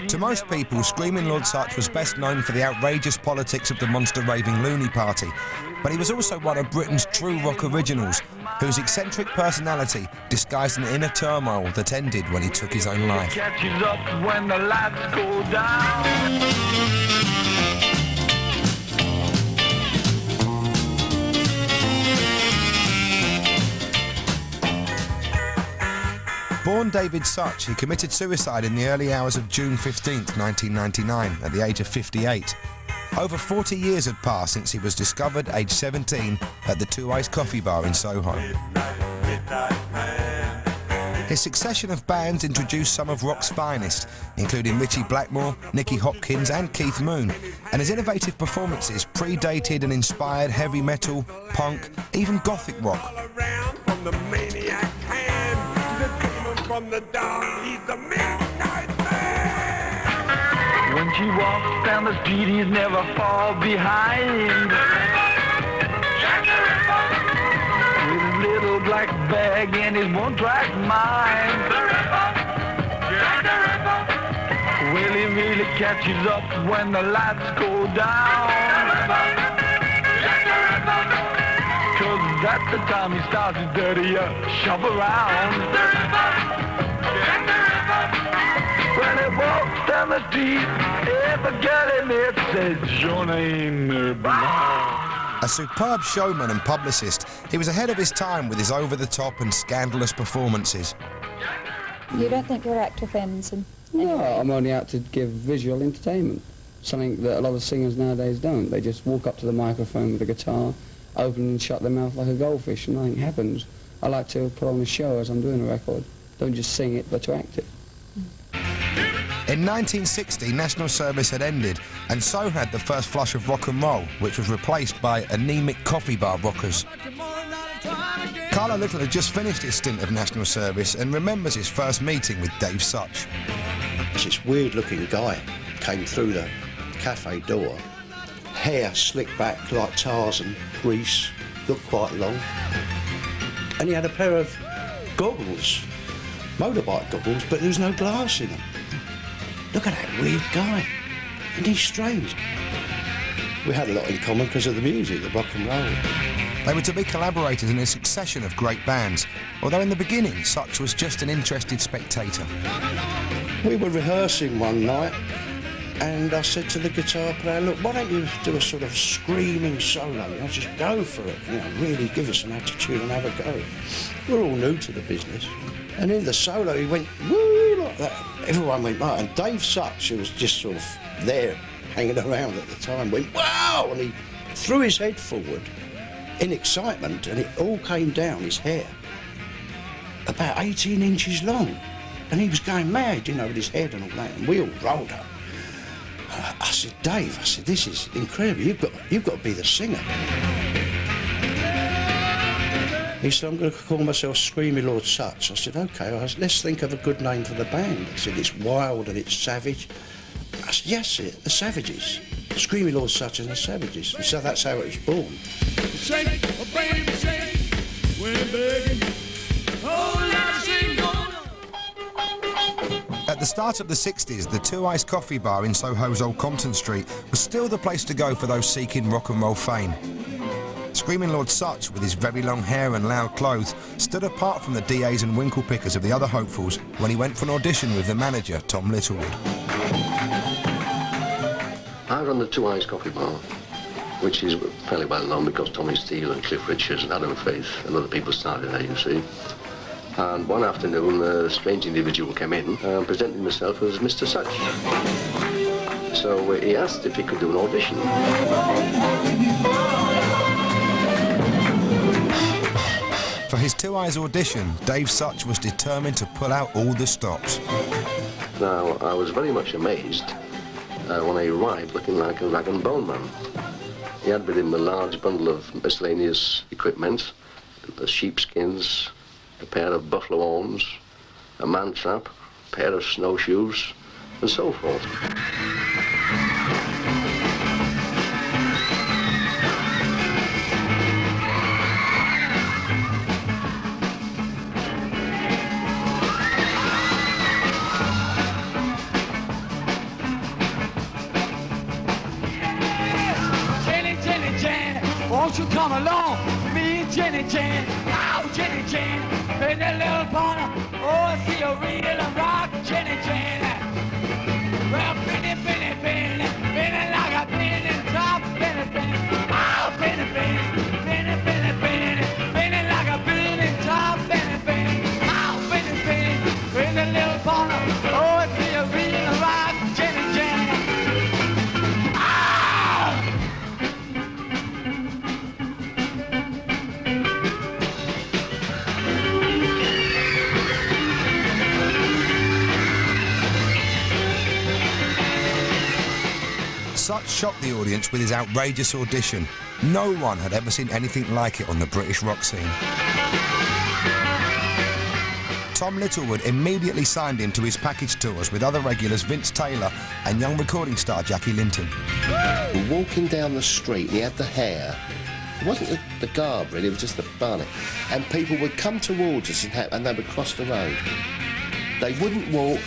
To most people, Screaming Lord Sutch was best known for the outrageous politics of the monster raving loony party, but he was also one of Britain's true rock originals, whose eccentric personality disguised an inner turmoil that ended when he took his own life. Catches up when the lights go down. Born David Sutch, he committed suicide in the early hours of June 15th, 1999, at the age of 58. Over 40 years had passed since he was discovered, aged 17, at the Two Eyes Coffee Bar in Soho. His succession of bands introduced some of rock's finest, including Ritchie Blackmore, Nicky Hopkins and Keith Moon, and his innovative performances predated and inspired heavy metal, punk, even gothic rock. From the dawn, he's the midnight man. When she walks down the street, he's never fall behind. With his little black bag and his one-track mind. Well, he really catches up when the lights go down. Cause at the time he starts his dirty shop around. When he walks down the street, every girl in it says your name. A superb showman and publicist, he was ahead of his time with his over-the-top and scandalous performances. You don't think you're actor fans? No, I'm only out to give visual entertainment, something that a lot of singers nowadays don't. They just walk up to the microphone with a guitar, open and shut their mouth like a goldfish and nothing happens. I like to put on a show as I'm doing a record. Don't just sing it, but to act it. In 1960, National Service had ended, and so had the first flush of rock and roll, which was replaced by anemic coffee bar rockers. Carlo Little had just finished his stint of National Service and remembers his first meeting with Dave Sutch. This weird-looking guy came through the cafe door, hair slicked back like Tarzan, grease, looked quite long, and he had a pair of goggles, motorbike goggles, but there was no glass in them. Look at that weird guy. Isn't he strange? We had a lot in common because of the music, the rock and roll. They were to be collaborators in a succession of great bands, although in the beginning, Sutch was just an interested spectator. We were rehearsing one night, and I said to the guitar player, look, why don't you do a sort of screaming solo? You know, just go for it, you know, really give us an attitude and have a go. We're all new to the business. And in the solo, he went, woo, like that. Everyone went, right. And Dave Sutch, who was just sort of there, hanging around at the time, went, wow! And he threw his head forward in excitement, and it all came down, his hair, about 18 inches long. And he was going mad, you know, with his head and all that, and we all rolled up. I said, Dave, I said, this is incredible, you've got to be the singer. He said, I'm going to call myself Screaming Lord Sutch. I said, OK, let's think of a good name for the band. I said, it's wild and it's savage. I said, yes, the Savages. Screaming Lord Sutch and the Savages. And so that's how it was born. Shake, oh baby, shake, when begging, oh, now sing on. At the start of the 60s, the Two Eyes Coffee Bar in Soho's Old Compton Street was still the place to go for those seeking rock and roll fame. Screaming Lord Sutch, with his very long hair and loud clothes, stood apart from the DAs and winkle pickers of the other hopefuls when he went for an audition with the manager, Tom Littlewood. I run the Two Eyes Coffee Bar, which is fairly well known because Tommy Steele and Cliff Richards and Adam Faith and other people started there, you see. And one afternoon, a strange individual came in and presented himself as Mr. Sutch. So he asked if he could do an audition. For his Two Eyes audition, Dave Sutch was determined to pull out all the stops. Now, I was very much amazed when I arrived looking like a rag and bone man. He had with him a large bundle of miscellaneous equipment, the sheepskins, a pair of buffalo horns, a man trap, a pair of snowshoes, and so forth. Oh, me and Jenny Jane, oh, Jenny Jane, in that little corner. Oh, I see a real rock, Jenny Jane. Well, Benny, Benny, Benny, Benny like a penny drop, Benny, Benny. Oh, Benny, Benny, Benny, Benny, Benny, Benny like a penny drop, Benny, Benny. Oh, Benny, Benny, in that little corner. Oh, I see a real rock, Jenny Jane. Sutch shocked the audience with his outrageous audition. No one had ever seen anything like it on the British rock scene. Tom Littlewood immediately signed him to his package tours with other regulars Vince Taylor and young recording star Jackie Linton. Walking down the street, he had the hair. It wasn't the garb really, it was just the barnet. And people would come towards us and they would cross the road. They wouldn't walk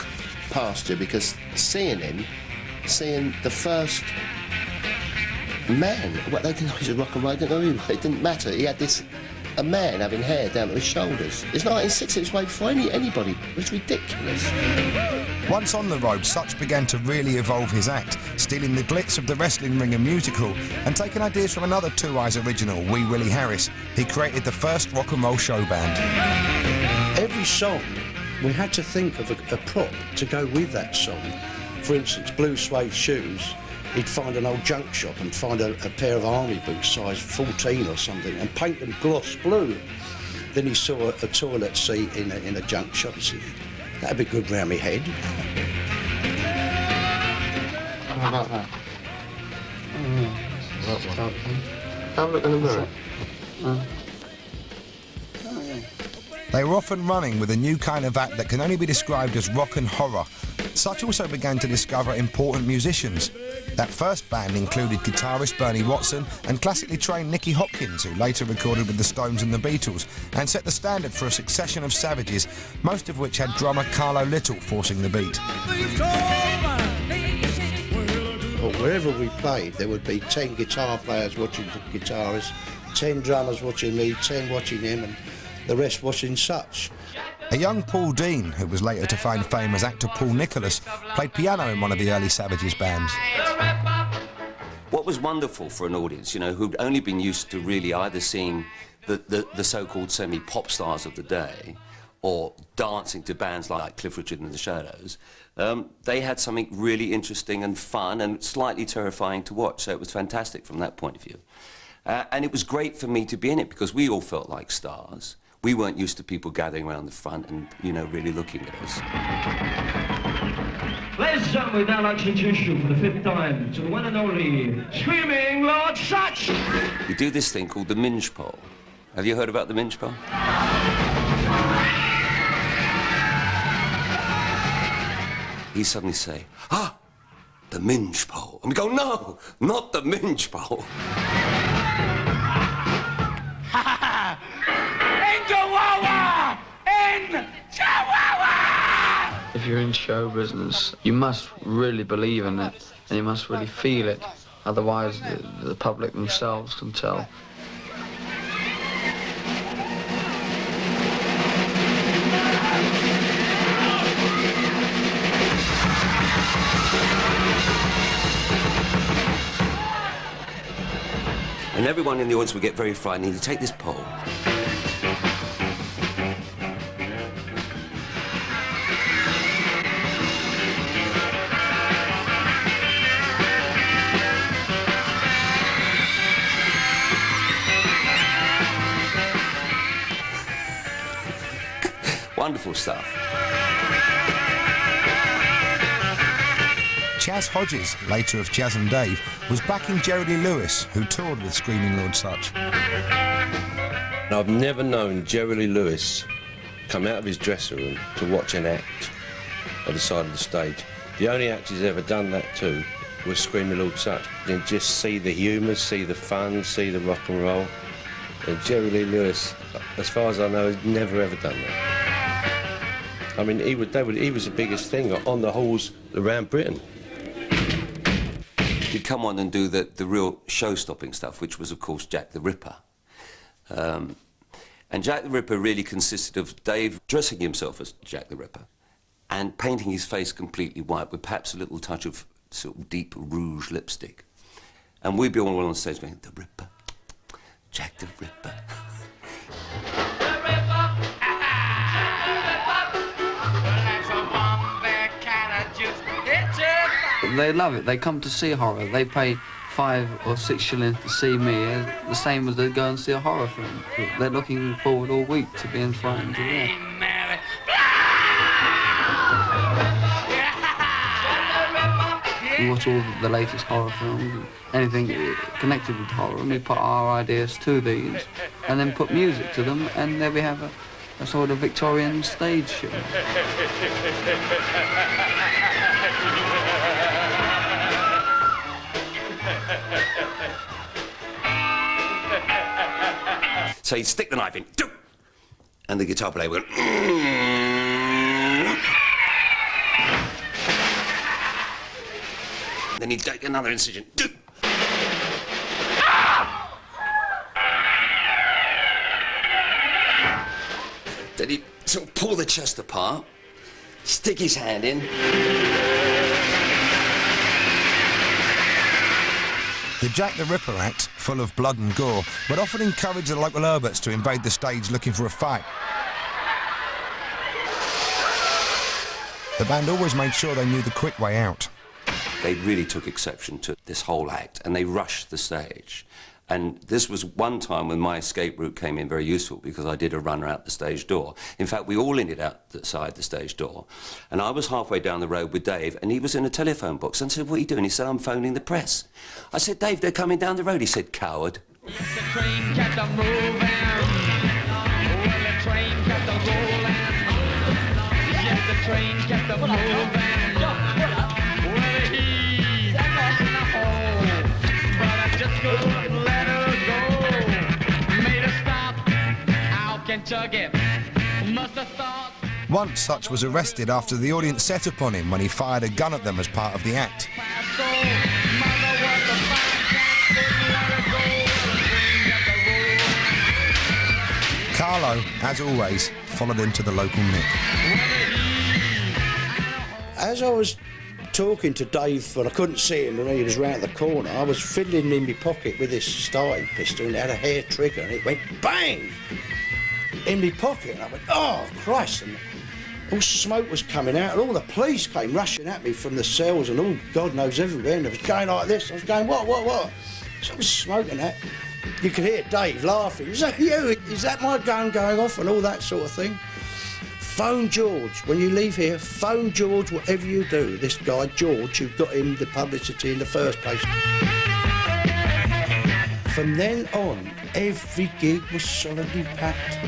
past you because seeing the first man, what they didn't know he was rock and roll, they didn't know who, it didn't matter. He had a man having hair down to his shoulders. It's 1960, it was made for anybody. It was ridiculous. Once on the road, Sutch began to really evolve his act, stealing the glitz of the wrestling ring and musical, and taking ideas from another Two Eyes original, Wee Willie Harris. He created the first rock and roll show band. Every song, we had to think of a prop to go with that song. For instance, blue suede shoes, he'd find an old junk shop and find a pair of army boots, size 14 or something, and paint them gloss blue. Then he saw a toilet seat in a junk shop. He said, that'd be good round my head. How about that? Have a look in the mirror. They were often running with a new kind of act that can only be described as rock and horror. Sutch also began to discover important musicians. That first band included guitarist Bernie Watson and classically trained Nicky Hopkins, who later recorded with the Stones and the Beatles, and set the standard for a succession of savages, most of which had drummer Carlo Little forcing the beat. But wherever we played, there would be 10 guitar players watching the guitarist, 10 drummers watching me, 10 watching him, and the rest watching Sutch. A young Paul Dean, who was later to find fame as actor Paul Nicholas, played piano in one of the early Savages bands. What was wonderful for an audience, you know, who'd only been used to really either seeing the so-called semi-pop stars of the day or dancing to bands like Cliff Richard and the Shadows, they had something really interesting and fun and slightly terrifying to watch, so it was fantastic from that point of view. And it was great for me to be in it because we all felt like stars. We weren't used to people gathering around the front and, you know, really looking at us. Ladies and gentlemen, we'd now like to introduce you for the 5th time to the one and only Screaming Lord Sutch! We do this thing called the minge pole. Have you heard about the minge pole? He suddenly say, "Ah, the minge pole." And we go, "No, not the minge pole." If you're in show business, you must really believe in it, and you must really feel it. Otherwise, the public themselves can tell. And everyone in the audience would get very frightened. He'd take this pole. Wonderful stuff. Chaz Hodges, later of Chaz and Dave, was backing Jerry Lee Lewis, who toured with Screaming Lord Sutch. I've never known Jerry Lee Lewis come out of his dressing room to watch an act at the side of the stage. The only act he's ever done that to was Screaming Lord Sutch. And just see the humour, see the fun, see the rock and roll. And Jerry Lee Lewis, as far as I know, has never ever done that. I mean, he was the biggest thing on the halls around Britain. He'd come on and do the real show-stopping stuff, which was, of course, Jack the Ripper. And Jack the Ripper really consisted of Dave dressing himself as Jack the Ripper and painting his face completely white with perhaps a little touch of sort of deep rouge lipstick. And we'd be all on stage going, the Ripper, Jack the Ripper. They love it. They come to see horror. They pay 5 or 6 shillings to see me, the same as they go and see a horror film. They're looking forward all week to being frightened to death. We watch all the latest horror films, anything connected with horror, and we put our ideas to these, and then put music to them, and there we have a sort of Victorian stage show. So he'd stick the knife in, do, and the guitar player would. Then he'd take another incision, do. Then he'd sort of pull the chest apart, stick his hand in. The Jack the Ripper act, full of blood and gore, would often encourage the local Herberts to invade the stage looking for a fight. The band always made sure they knew the quick way out. They really took exception to this whole act, and they rushed the stage. And this was one time when my escape route came in very useful, because I did a runner out the stage door. In fact, we all ended outside the stage door. And I was halfway down the road with Dave, and he was in a telephone box. And I said, what are you doing? He said, I'm phoning the press. I said, Dave, they're coming down the road. He said, coward. The train kept on moving. Well, the train kept on rolling. Yes, the train kept on moving. Well, the heat was in the hole. But I just couldn't let her go. Made her stop out Kentucky. Must have thought. Once Sutch was arrested after the audience set upon him when he fired a gun at them as part of the act. Carlo, as always, followed him to the local nick. As I was talking to Dave, and I couldn't see him, and he was round the corner, I was fiddling in my pocket with this starting pistol, and it had a hair trigger, and it went bang in my pocket, and I went, oh Christ, and all smoke was coming out, and all the police came rushing at me from the cells, and all God knows everywhere, and it was going like this. I was going, what? So I was smoking that. You could hear Dave laughing. Is that you? Is that my gun going off? And all that sort of thing. Phone George. When you leave here, phone George, whatever you do. This guy, George, who got him the publicity in the first place. From then on, every gig was solidly packed.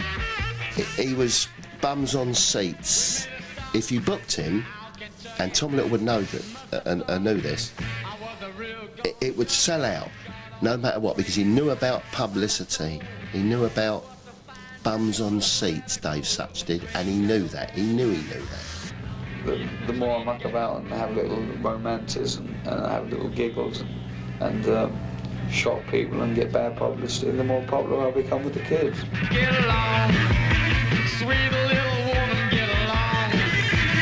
He was bums on seats. If you booked him, and Tom Little would know that, and knew this, it would sell out. No matter what, because he knew about publicity, he knew about bums on seats, Dave Sutch did, and he knew that, he knew that. The more I muck about and have little romances and have little giggles and shock people and get bad publicity, the more popular I become with the kids. Get along, sweet little woman, get along,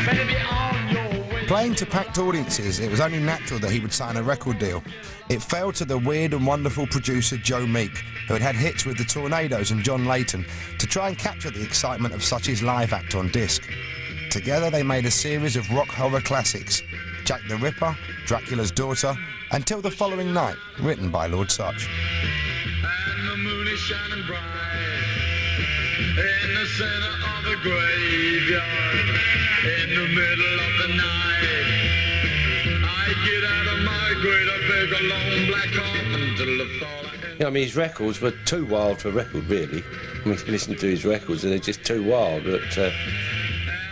baby, on your way. Playing to packed audiences, it was only natural that he would sign a record deal. It fell to the weird and wonderful producer Joe Meek, who had had hits with the Tornadoes and John Layton, to try and capture the excitement of Sutch's live act on disc. Together they made a series of rock horror classics, Jack the Ripper, Dracula's Daughter, Until the Following Night, written by Lord Sutch. And the moon is shining bright in the center of the graveyard, in the middle of the night. I get out of my grave, I beg a long black coffin till the fall. Yeah, I mean, his records were too wild for record, really. I mean, you listen to his records and they're just too wild. But,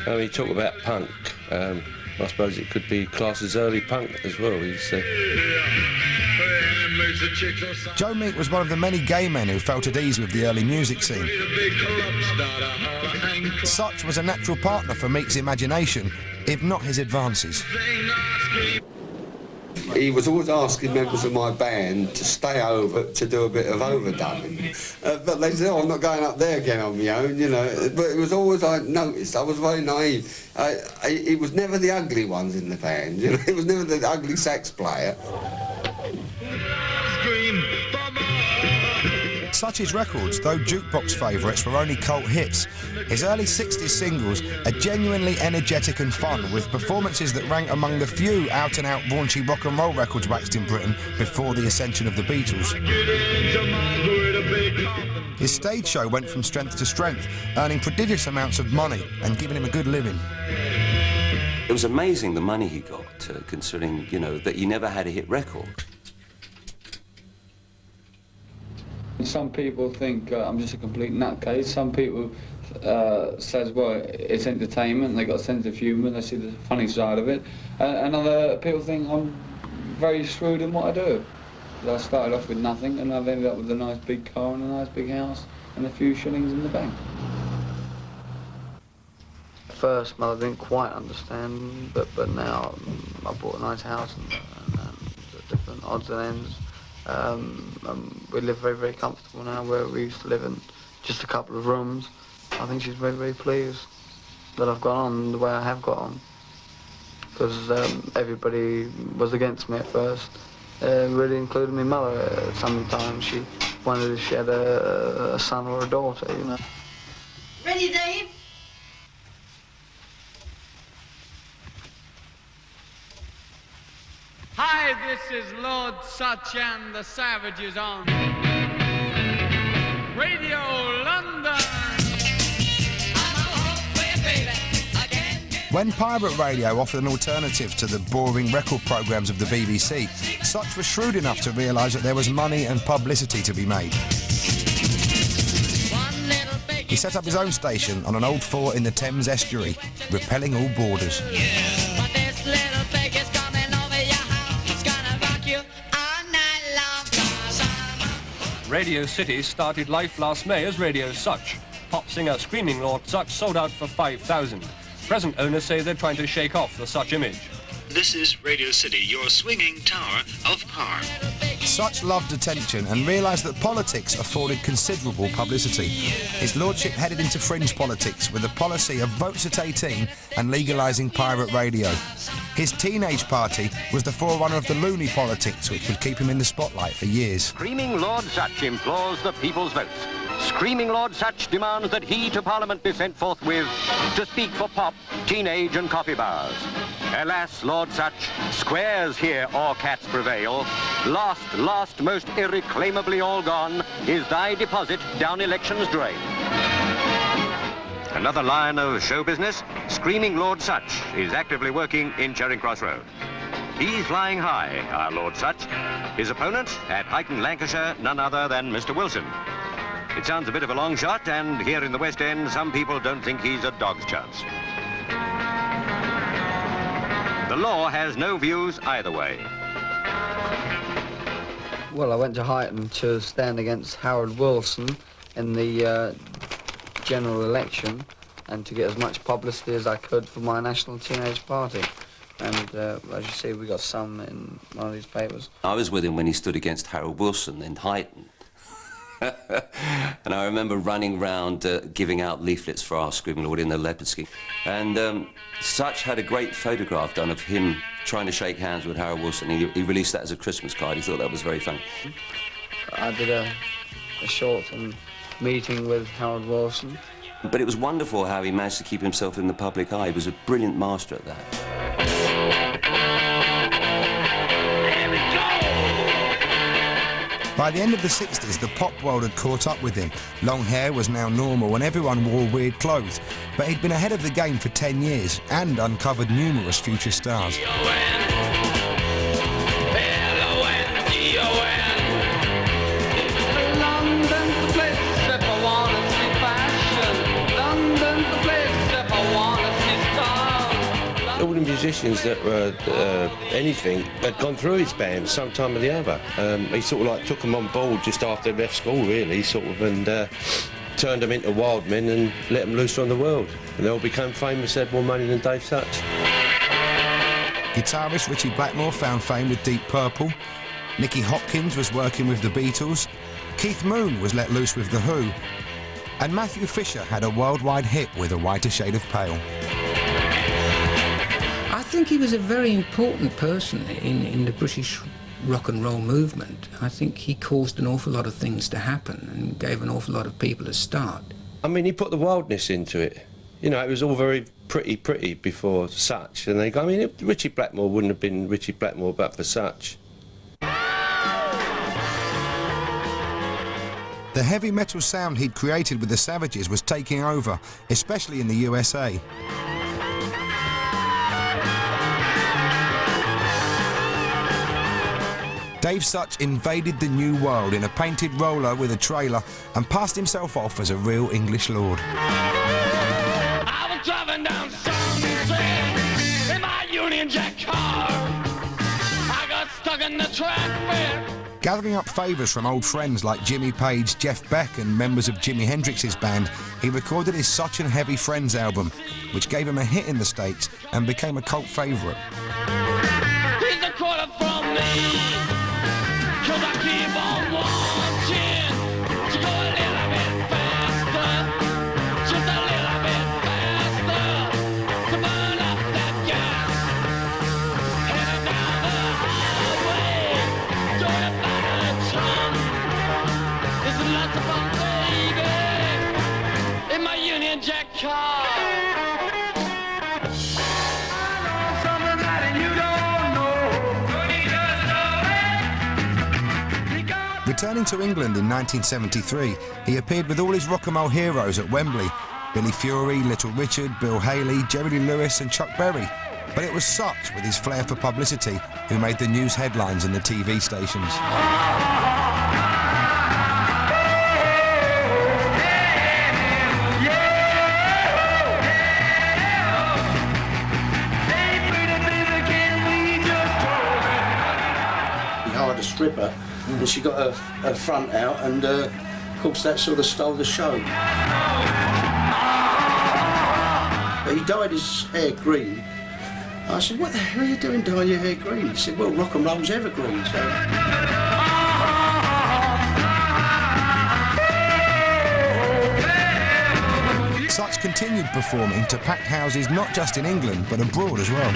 I mean, talk about punk. I suppose it could be classed as early punk as well. Joe Meek was one of the many gay men who felt at ease with the early music scene. Sutch was a natural partner for Meek's imagination, if not his advances. he was always asking members of my band to stay over to do a bit of overdubbing. But they said, oh, I'm not going up there again on my own, you know. But it was always, I noticed, I was very naive. It was never the ugly ones in the band, you know. It was never the ugly sax player. Sutch's records, though jukebox favourites, were only cult hits. His early 60s singles are genuinely energetic and fun, with performances that rank among the few out-and-out raunchy rock and roll records waxed in Britain before the ascension of the Beatles. His stage show went from strength to strength, earning prodigious amounts of money and giving him a good living. It was amazing the money he got, considering, you know, that he never had a hit record. Some people think I'm just a complete nutcase. Some people says, well, it's entertainment, they got a sense of humour, they see the funny side of it. And other people think I'm very shrewd in what I do. I started off with nothing and I've ended up with a nice big car and a nice big house and a few shillings in the bank. First, Mother didn't quite understand, but now I bought a nice house and different odds and ends. We live very, very comfortable now, where we used to live in just a couple of rooms. I think she's very, very pleased that I've got on the way I have got on. Because everybody was against me at first, really including my mother. Sometimes she wondered if she had a son or a daughter, you know. Ready, Dave? Hi, this is Lord Sutch and the Savages on Radio London. When pirate radio offered an alternative to the boring record programmes of the BBC, Sutch was shrewd enough to realise that there was money and publicity to be made. He set up his own station on an old fort in the Thames estuary, repelling all borders. Radio City started life last May as Radio Sutch. Pop singer Screaming Lord Sutch sold out for 5,000. Present owners say they're trying to shake off the Sutch image. This is Radio City, your swinging tower of power. Sutch loved attention and realised that politics afforded considerable publicity. His lordship headed into fringe politics with a policy of votes at 18 and legalising pirate radio. His teenage party was the forerunner of the loony politics, which would keep him in the spotlight for years. Screaming Lord Sutch implores the people's votes. Screaming Lord Sutch demands that he to Parliament be sent forthwith to speak for pop, teenage and coffee bars. Alas, Lord Sutch, squares here or cats prevail. Lost, most irreclaimably all gone, is thy deposit down election's drain. Another line of show business, Screaming Lord Sutch is actively working in Charing Cross Road. He's flying high, our Lord Sutch. His opponent at Highton, Lancashire, none other than Mr. Wilson. It sounds a bit of a long shot, and here in the West End, some people don't think he's a dog's chance. The law has no views either way. Well, I went to Highton to stand against Harold Wilson in the general election and to get as much publicity as I could for my National Teenage Party. And as you see, we got some in one of these papers. I was with him when he stood against Harold Wilson in Highton. And I remember running round giving out leaflets for our Screaming Lord in the leopard skin. And Sutch had a great photograph done of him trying to shake hands with Harold Wilson. He released that as a Christmas card. He thought that was very funny. I did a short meeting with Harold Wilson. But it was wonderful how he managed to keep himself in the public eye. He was a brilliant master at that. By the end of the 60s, the pop world had caught up with him. Long hair was now normal and everyone wore weird clothes. But he'd been ahead of the game for 10 years and uncovered numerous future stars. All the musicians that were anything had gone through his band some time or the other. He sort of like took them on board just after they left school, really, sort of, and turned them into wild men and let them loose on the world. And they all became famous, had more money than Dave Sutch. Guitarist Richie Blackmore found fame with Deep Purple. Nicky Hopkins was working with the Beatles. Keith Moon was let loose with The Who. And Matthew Fisher had a worldwide hit with A Whiter Shade of Pale. I think he was a very important person in the British rock and roll movement. I think he caused an awful lot of things to happen and gave an awful lot of people a start. I mean, he put the wildness into it. You know, it was all very pretty before Sutch. And I mean, Richie Blackmore wouldn't have been Richie Blackmore but for Sutch. The heavy metal sound he'd created with the Savages was taking over, especially in the USA. Dave Sutch invaded the new world in a painted roller with a trailer and passed himself off as a real English lord. I was driving down Sunset in my Union Jack car. I got stuck in the traffic. Gathering up favours from old friends like Jimmy Page, Jeff Beck and members of Jimi Hendrix's band, he recorded his Sutch and Heavy Friends album, which gave him a hit in the States and became a cult favourite. Here's a quarter from me, 'cause I keep on wanting to go a little bit faster, just a little bit faster, to burn up that gas, heading down the highway, going about a ton. There's lots of fun, baby, in my Union Jack car. Returning to England in 1973, he appeared with all his rock and roll heroes at Wembley: Billy Fury, Little Richard, Bill Haley, Jerry Lee Lewis and Chuck Berry. But it was Sutch, with his flair for publicity, who made the news headlines in the TV stations. He hired a stripper and she got her front out, and of course that sort of stole the show. But he dyed his hair green. I said, "What the hell are you doing dyeing your hair green?" He said, "Well, rock and roll's evergreen, so..." Sutch continued performing to packed houses not just in England but abroad as well.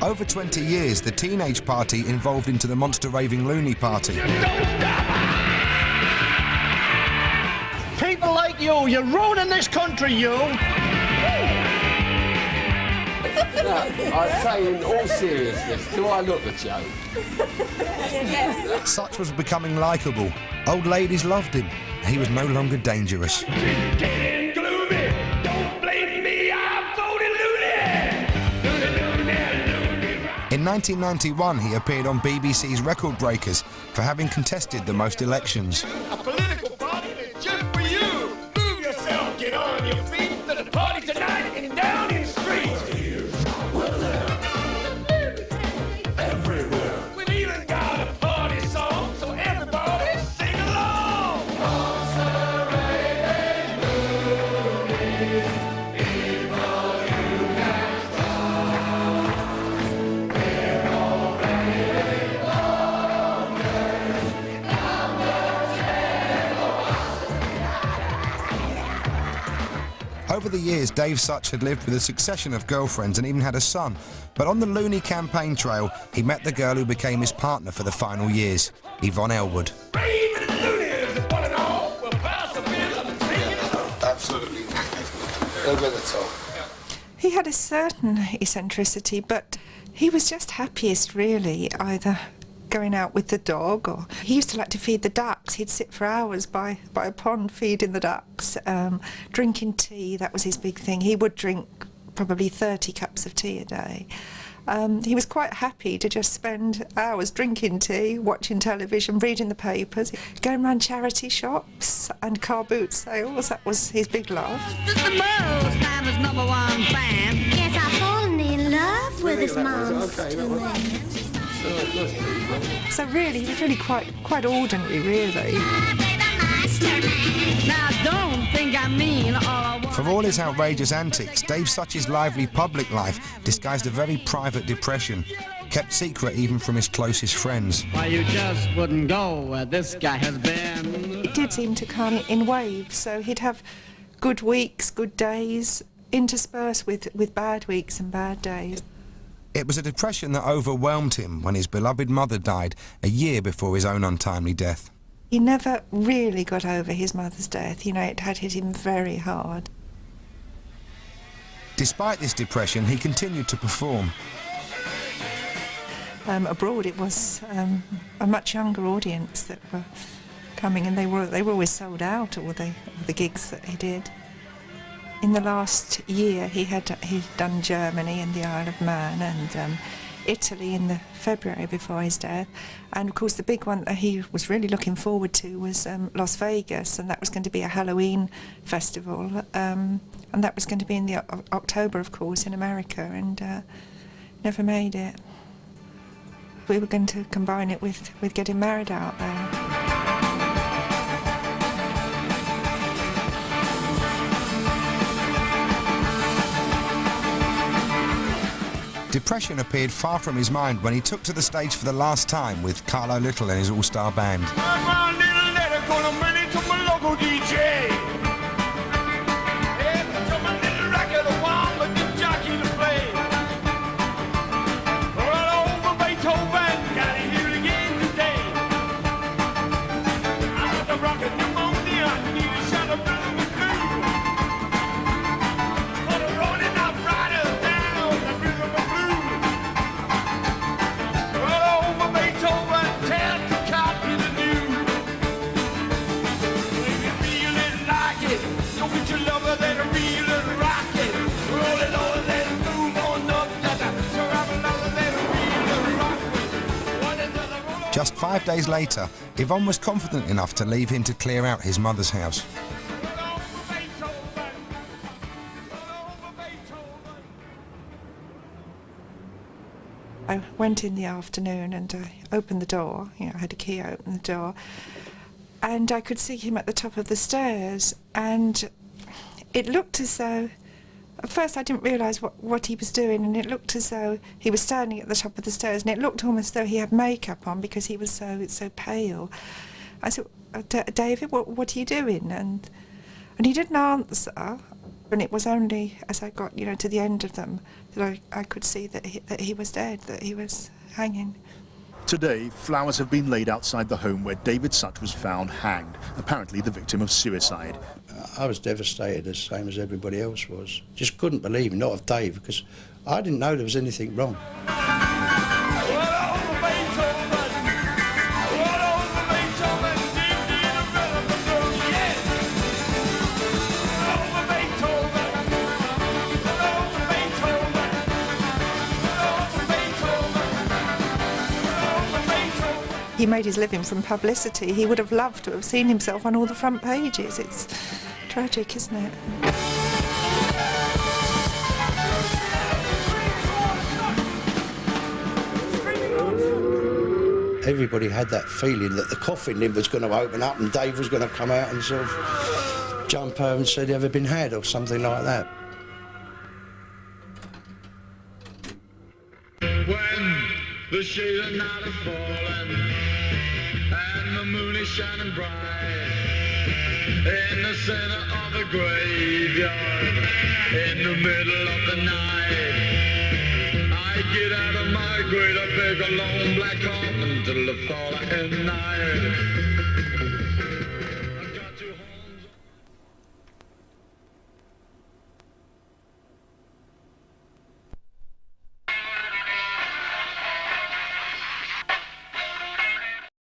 Over 20 years, the teenage party evolved into the Monster Raving Loony Party. People like you're ruining this country, you! Now, I say in all seriousness, do I look the joke? Sutch was becoming likeable. Old ladies loved him. He was no longer dangerous. In 1991, he appeared on BBC's Record Breakers for having contested the most elections. A political party is just for you. Move yourself, get on your feet. There's a party tonight and down in the streets. Everywhere. We've even got a party song, so everybody sing along. Over the years, Dave Sutch had lived with a succession of girlfriends and even had a son. But on the Loony campaign trail, he met the girl who became his partner for the final years, Yvonne Elwood. Absolutely. Over the top. He had a certain eccentricity, but he was just happiest, really, either going out with the dog, or he used to like to feed the ducks. He'd sit for hours by a pond feeding the ducks, drinking tea. That was his big thing. He would drink probably 30 cups of tea a day. He was quite happy to just spend hours drinking tea, watching television, reading the papers, going around charity shops and car boot sales. That was his big love. The world's famous #1 fan. Yes, I've fallen in love with this monster. So really, he was really quite ordinary, really. Now don't think I mean all I want. For all his outrageous antics, Dave Sutch's lively public life disguised a very private depression, kept secret even from his closest friends. Why you just wouldn't go where this guy has been. It did seem to come in waves, so he'd have good weeks, good days, interspersed with bad weeks and bad days. It was a depression that overwhelmed him when his beloved mother died a year before his own untimely death. He never really got over his mother's death. You know, it had hit him very hard. Despite this depression, he continued to perform. Abroad, it was a much younger audience that were coming, and they were always sold out, all the gigs that he did. In the last year, he'd done Germany and the Isle of Man and Italy in the February before his death. And of course, the big one that he was really looking forward to was Las Vegas, and that was going to be a Halloween festival. And that was going to be in the October, of course, in America, and never made it. We were going to combine it with getting married out there. Depression appeared far from his mind when he took to the stage for the last time with Carlo Little and his all-star band. My little letter gonna bring it to my local DJ. Hey, to my little record, I want my new jockey to play. All over Beethoven, gotta hear it again today. I got the rocket pneumonia, need a shot of rhythm and blues. For the rolling up riders down the rhythm and blues. All over Beethoven, tell to copy the news. If you feel it like it, go get your lover, let her reel and rock it. Roll it over, let it move on up, let her surround another, let her reel and rock it. One another, roll over. Just 5 days later, Yvonne was confident enough to leave him to clear out his mother's house. I went in the afternoon and I opened the door. You know, I had a key, I opened the door, and I could see him at the top of the stairs, and it looked as though, at first I didn't realise what he was doing, and it looked as though he was standing at the top of the stairs, and it looked almost as though he had makeup on because he was so pale. I said, David, what are you doing? And he didn't answer. And it was only as I got, you know, to the end of them that I could see that he was dead, that he was hanging. Today, flowers have been laid outside the home where David Sutch was found hanged, apparently the victim of suicide. I was devastated, the same as everybody else was. Just couldn't believe it, not of Dave, because I didn't know there was anything wrong. He made his living from publicity. He would have loved to have seen himself on all the front pages. It's tragic, isn't it? Everybody had that feeling that the coffin lid was going to open up and Dave was going to come out and sort of jump over and say, "Have you ever been had?" or something like that. When the shade of night is falling and the moon is shining bright in the center of the graveyard, in the middle of the night, I get out of my grave, I beg a long black coffin till the following night.